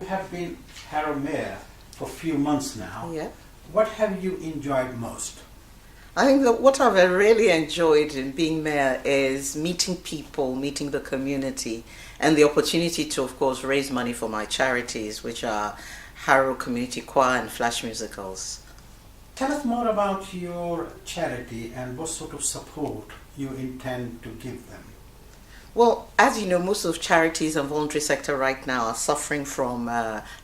You have been Harrow Mayor for a few months now. Yeah. What have you enjoyed most? I think that what I've really enjoyed in being mayor is meeting people, meeting the community, and the opportunity to, of course, raise money for my charities, which are Harrow Community Choir and Flash Musicals. Tell us more about your charity and what sort of support you intend to give them. Well, as you know, most of charities and voluntary sector right now are suffering from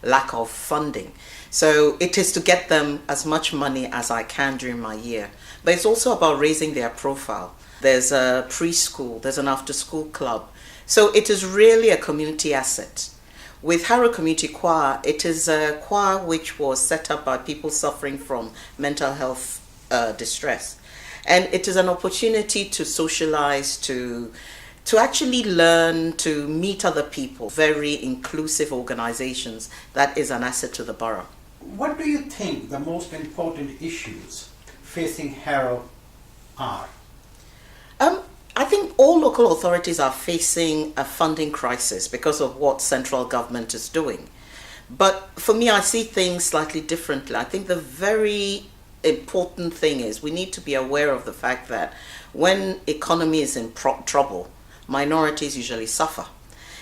lack of funding. So it is to get them as much money as I can during my year. But it's also about raising their profile. There's a preschool, there's an after-school club. So it is really a community asset. With Harrow Community Choir, it is a choir which was set up by people suffering from mental health distress. And it is an opportunity to socialize, to actually learn, to meet other people. Very inclusive organizations. That is an asset to the borough. What do you think the most important issues facing Harrow are? I think all local authorities are facing a funding crisis because of what central government is doing. But for me, I see things slightly differently. I think the very important thing is we need to be aware of the fact that when economy is in trouble, minorities usually suffer.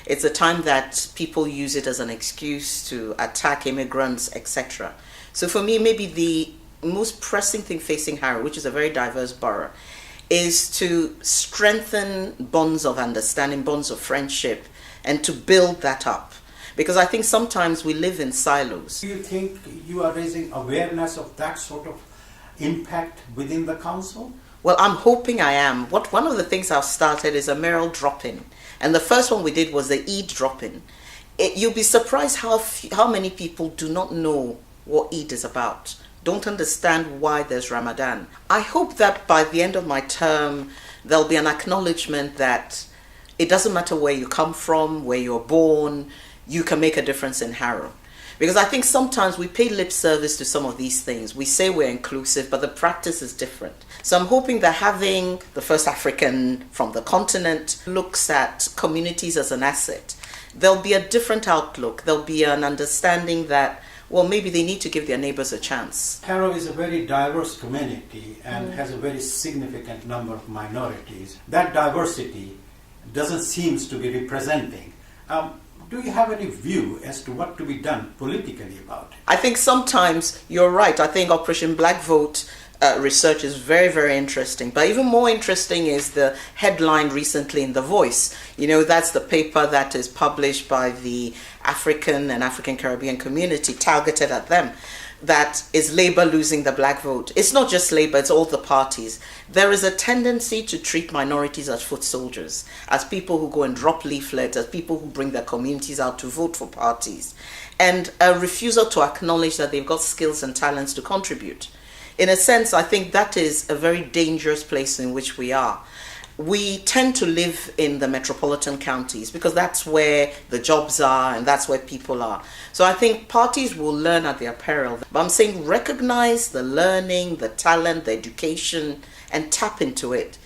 It's a time that people use it as an excuse to attack immigrants, etc. So for me, maybe the most pressing thing facing Harrow, which is a very diverse borough, is to strengthen bonds of understanding, bonds of friendship, and to build that up. Because I think sometimes we live in silos. Do you think you are raising awareness of that sort of impact within the council? Well, I'm hoping I am. One of the things I've started is a mayoral drop-in. And the first one we did was the Eid drop-in. You'll be surprised how many people do not know what Eid is about, don't understand why there's Ramadan. I hope that by the end of my term, there'll be an acknowledgement that it doesn't matter where you come from, where you're born, you can make a difference in Harrow. Because I think sometimes we pay lip service to some of these things. We say we're inclusive, but the practice is different. So I'm hoping that having the first African from the continent looks at communities as an asset. There'll be a different outlook. There'll be an understanding that, well, maybe they need to give their neighbors a chance. Harrow is a very diverse community and has a very significant number of minorities. That diversity doesn't seem to be representing. Do you have any view as to what to be done politically about it? I think sometimes you're right. I think Operation Black Vote research is very, very interesting. But even more interesting is the headline recently in The Voice. You know, that's the paper that is published by the African and African Caribbean community targeted at them. That is Labour losing the black vote. It's not just Labour, it's all the parties. There is a tendency to treat minorities as foot soldiers, as people who go and drop leaflets, as people who bring their communities out to vote for parties, and a refusal to acknowledge that they've got skills and talents to contribute. In a sense, I think that is a very dangerous place in which we are. We tend to live in the metropolitan counties because that's where the jobs are and that's where people are. So I think parties will learn at their peril. But I'm saying recognize the learning, the talent, the education, and tap into it.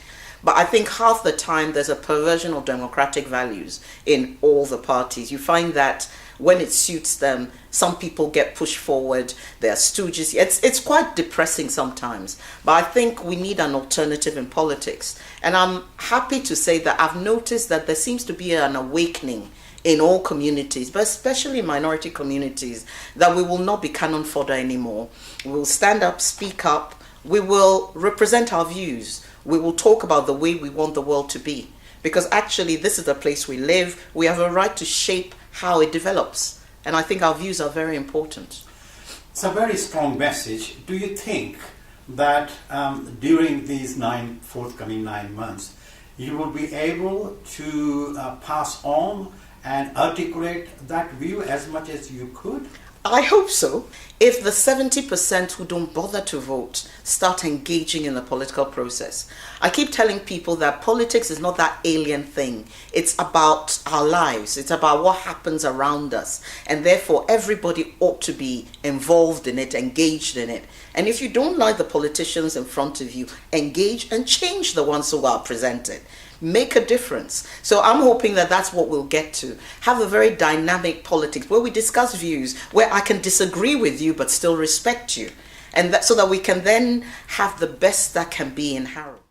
But I think half the time there's a perversion of democratic values in all the parties. You find that when it suits them, some people get pushed forward, they're stooges. It's quite depressing sometimes. But I think we need an alternative in politics. And I'm happy to say that I've noticed that there seems to be an awakening in all communities, but especially minority communities, that we will not be cannon fodder anymore. We will stand up, speak up, we will represent our views. We will talk about the way we want the world to be. Because actually this is the place we live. We have a right to shape how it develops. And I think our views are very important. It's a very strong message. Do you think that during these forthcoming 9 months, you will be able to pass on and articulate that view as much as you could? I hope so. If the 70% who don't bother to vote start engaging in the political process. I keep telling people that politics is not that alien thing. It's about our lives. It's about what happens around us. And therefore, everybody ought to be involved in it, engaged in it. And if you don't like the politicians in front of you, engage and change the ones who are presented. make a difference. So I'm hoping that that's what we'll get to. Have a very dynamic politics where we discuss views, where I can disagree with you but still respect you. And that, so that we can then have the best that can be in Harrow.